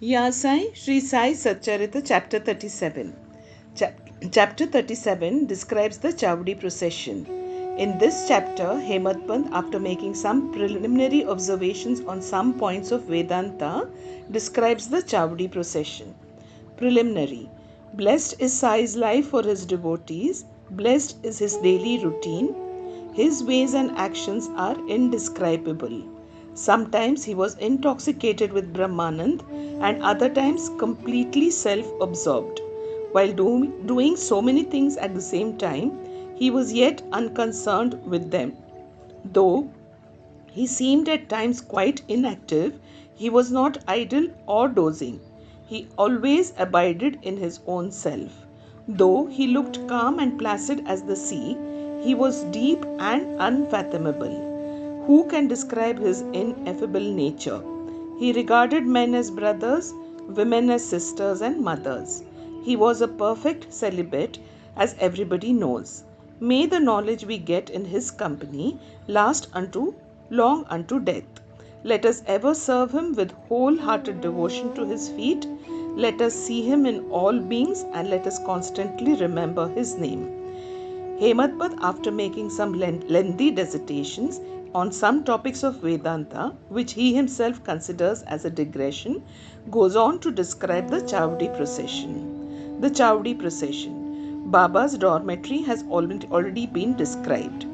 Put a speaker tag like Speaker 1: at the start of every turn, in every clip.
Speaker 1: Sai, Shri Sai Satcharitra, Chapter 37. Chapter 37 describes the Chavdi procession. In this chapter, Hemadpant, after making some preliminary observations on some points of Vedanta, describes the Chavdi procession. Preliminary. Blessed is Sai's life for his devotees. Blessed is his daily routine. His ways and actions are indescribable. Sometimes he was intoxicated with Brahmanand and other times completely self-absorbed. While doing so many things at the same time, he was yet unconcerned with them. Though he seemed at times quite inactive, he was not idle or dozing. He always abided in his own self. Though he looked calm and placid as the sea, he was deep and unfathomable. Who can describe his ineffable nature? He regarded men as brothers, women as sisters and mothers. He was a perfect celibate, as everybody knows. May the knowledge we get in his company last long unto death. Let us ever serve him with wholehearted devotion to his feet. Let us see him in all beings and let us constantly remember his name. Hemadpant, after making some lengthy dissertations on some topics of Vedanta, which he himself considers as a digression, goes on to describe the Chavdi procession. The Chavdi procession. Baba's dormitory has already been described.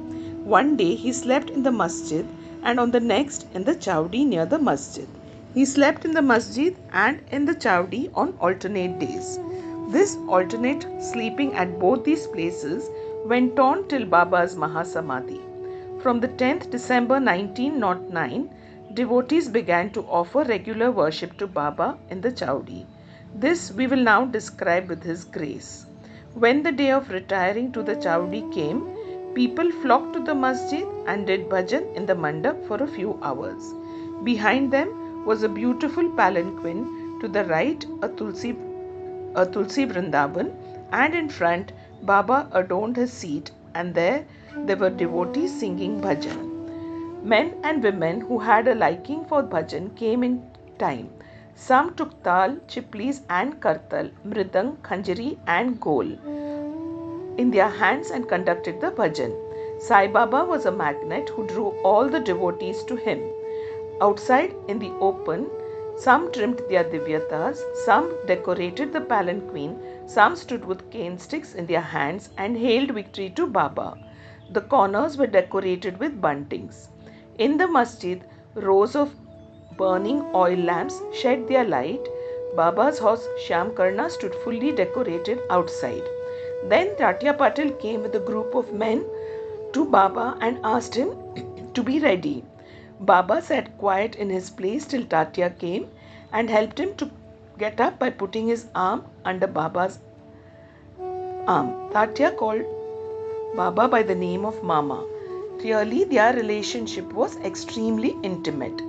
Speaker 1: One day he slept in the masjid and on the next in the Chavdi near the masjid. He slept in the masjid and in the Chavdi on alternate days. This alternate sleeping at both these places went on till Baba's Mahasamadhi. From the 10th December 1909, devotees began to offer regular worship to Baba in the Chavdi. This we will now describe with his grace. When the day of retiring to the Chavdi came, people flocked to the masjid and did bhajan in the mandap for a few hours. Behind them was a beautiful palanquin, to the right a tulsi Vrindavan, and in front Baba adorned his seat, and there were devotees singing bhajan. Men and women who had a liking for bhajan came in time. Some took tal, chiplis and kartal, mridang, khanjari and gol in their hands and conducted the bhajan. Sai Baba was a magnet who drew all the devotees to him. Outside in the open, some trimmed their divyatas, some decorated the palanquin, some stood with cane sticks in their hands and hailed victory to Baba. The corners were decorated with buntings. In the masjid, rows of burning oil lamps shed their light. Baba's horse Shyam Karna stood fully decorated outside. Then Tatya Patil came with a group of men to Baba and asked him to be ready. Baba sat quiet in his place till Tatya came and helped him to get up by putting his arm under Baba's arm. Tatya called Baba by the name of Mama. Clearly, their relationship was extremely intimate.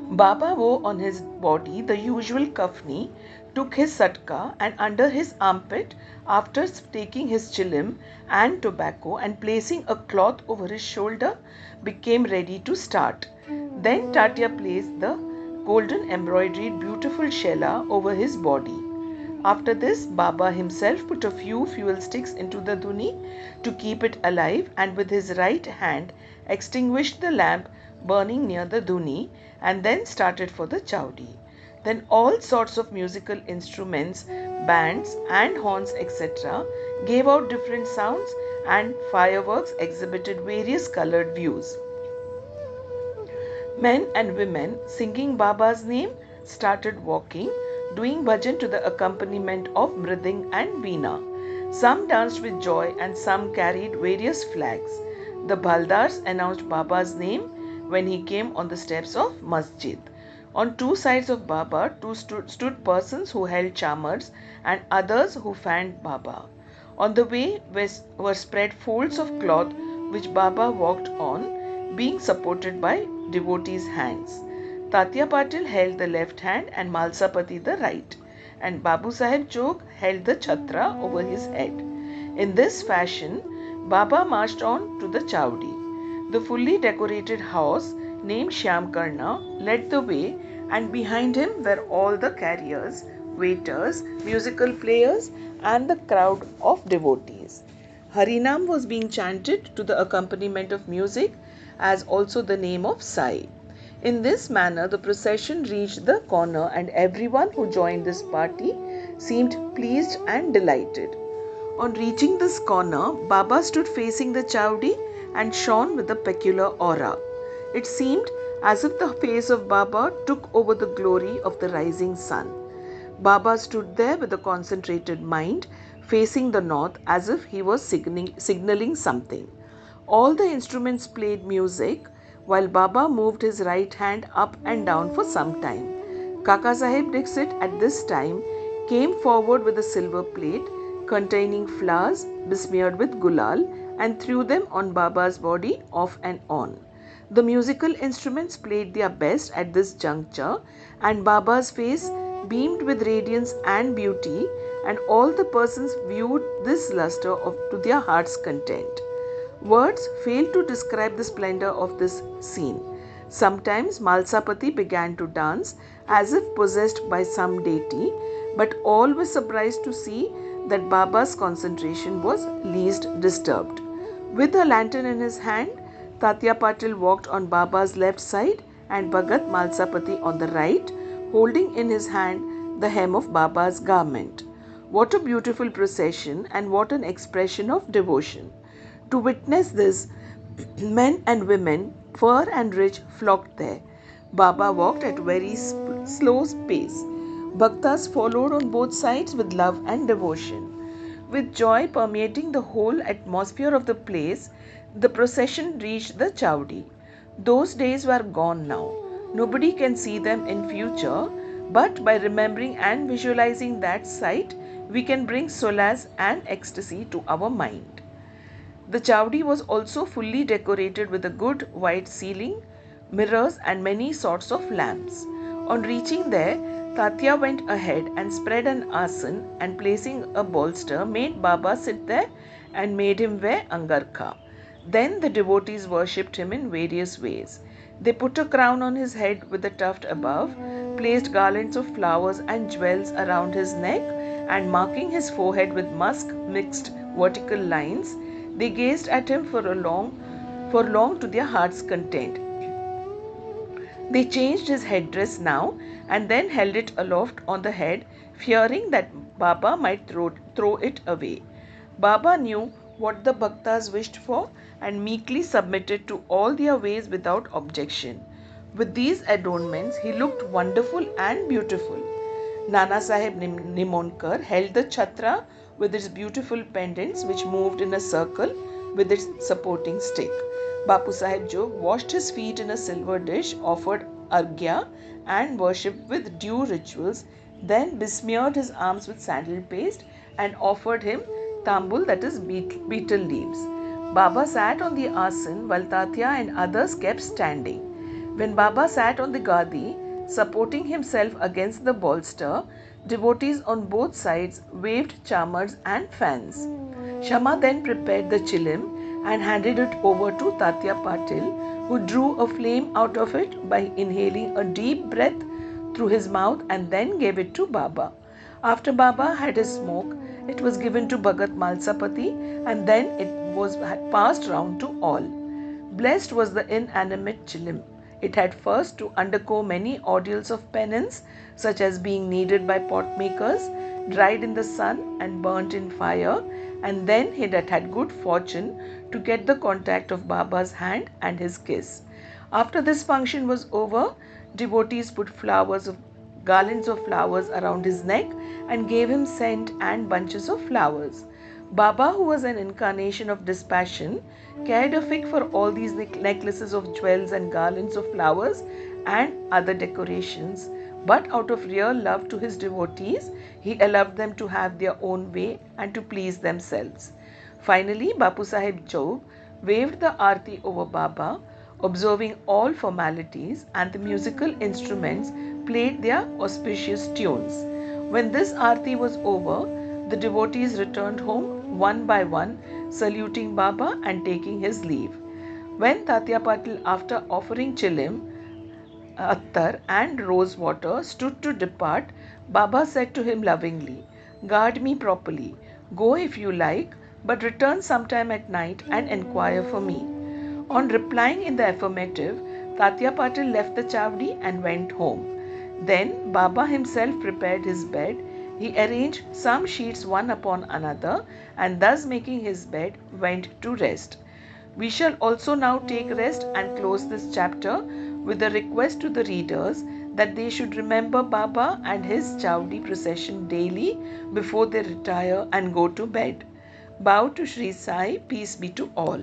Speaker 1: Baba wore on his body the usual kafni, took his satka, and under his armpit, after taking his chilim and tobacco and placing a cloth over his shoulder, became ready to start. Then Tatya placed the golden embroidered beautiful shela over his body. After this, Baba himself put a few fuel sticks into the dhuni to keep it alive, and with his right hand extinguished the lamp burning near the dhuni and then started for the Chavdi. Then all sorts of musical instruments, bands and horns etc. gave out different sounds, and fireworks exhibited various colored views. Men and women singing Baba's name started walking, doing bhajan to the accompaniment of mriding and veena. Some danced with joy and some carried various flags. The baldars announced Baba's name when he came on the steps of masjid. On two sides of Baba stood persons who held chamars and others who fanned Baba. On the way were spread folds of cloth which Baba walked on, being supported by devotees' hands. Tatya Patil held the left hand and Malsapati the right, and Babu Sahib Jog held the chhatra over his head. In this fashion, Baba marched on to the Chavdi. The fully decorated house named Shyam Karna led the way, and behind him were all the carriers, waiters, musical players, and the crowd of devotees. Harinam was being chanted to the accompaniment of music, as also the name of Sai. In this manner, the procession reached the corner, and everyone who joined this party seemed pleased and delighted. On reaching this corner, Baba stood facing the Chowdi and shone with a peculiar aura. It seemed as if the face of Baba took over the glory of the rising sun. Baba stood there with a concentrated mind, facing the north as if he was signaling something. All the instruments played music, while Baba moved his right hand up and down for some time. Kaka Sahib Dixit at this time came forward with a silver plate containing flowers besmeared with gulal and threw them on Baba's body off and on. The musical instruments played their best at this juncture, and Baba's face beamed with radiance and beauty, and all the persons viewed this lustre to their heart's content. Words fail to describe the splendor of this scene. Sometimes Malsapati began to dance as if possessed by some deity, but all were surprised to see that Baba's concentration was least disturbed. With a lantern in his hand, Tatya Patil walked on Baba's left side and Bhagat Malsapati on the right, holding in his hand the hem of Baba's garment. What a beautiful procession, and what an expression of devotion! To witness this, men and women, poor and rich, flocked there. Baba walked at very slow pace. Bhaktas followed on both sides with love and devotion. With joy permeating the whole atmosphere of the place, the procession reached the Chowdi. Those days were gone now. Nobody can see them in future, but by remembering and visualizing that sight, we can bring solace and ecstasy to our mind. The Chowdi was also fully decorated with a good white ceiling, mirrors, and many sorts of lamps. On reaching there, Tatya went ahead and spread an asan, and placing a bolster, made Baba sit there and made him wear angarkha. Then the devotees worshipped him in various ways. They put a crown on his head with a tuft above, placed garlands of flowers and jewels around his neck, and marking his forehead with musk mixed vertical lines, they gazed at him for long to their heart's content. They changed his headdress now and then held it aloft on the head, fearing that Baba might throw it away. Baba knew what the Bhaktas wished for and meekly submitted to all their ways without objection. With these adornments, he looked wonderful and beautiful. Nana Sahib Nimonkar held the chhatra with its beautiful pendants which moved in a circle with its supporting stick. Bapu Sahib Jog washed his feet in a silver dish, offered arghya and worshipped with due rituals, then besmeared his arms with sandal paste and offered him tambul, that is betel leaves. Baba sat on the asan while Tatya and others kept standing. When Baba sat on the gadi, supporting himself against the bolster, devotees on both sides waved chamars and fans. Shama then prepared the chilim and handed it over to Tatya Patil, who drew a flame out of it by inhaling a deep breath through his mouth and then gave it to Baba. After Baba had his smoke, it was given to Bhagat Malsapati and then it was passed round to all. Blessed was the inanimate chilim. It had first to undergo many ordeals of penance, such as being kneaded by pot makers, dried in the sun and burnt in fire, and then he had good fortune to get the contact of Baba's hand and his kiss. After this function was over, devotees put garlands of flowers around his neck and gave him scent and bunches of flowers. Baba, who was an incarnation of dispassion, cared a fig for all these necklaces of jewels and garlands of flowers and other decorations, but out of real love to his devotees, he allowed them to have their own way and to please themselves. Finally, Bapu Sahib Jog waved the aarti over Baba, observing all formalities, and the musical instruments played their auspicious tunes. When this aarti was over, the devotees returned home one by one, saluting Baba and taking his leave. When Tatya Patil, after offering chilim, attar and rose water stood to depart, Baba said to him lovingly, "Guard me properly. Go if you like, but return sometime at night and enquire for me." On replying in the affirmative, Tatya Patil left the Chavdi and went home. Then Baba himself prepared his bed. He arranged some sheets one upon another, and thus making his bed, went to rest. We shall also now take rest and close this chapter with a request to the readers that they should remember Baba and his Chavdi procession daily before they retire and go to bed. Bow to Shri Sai, peace be to all.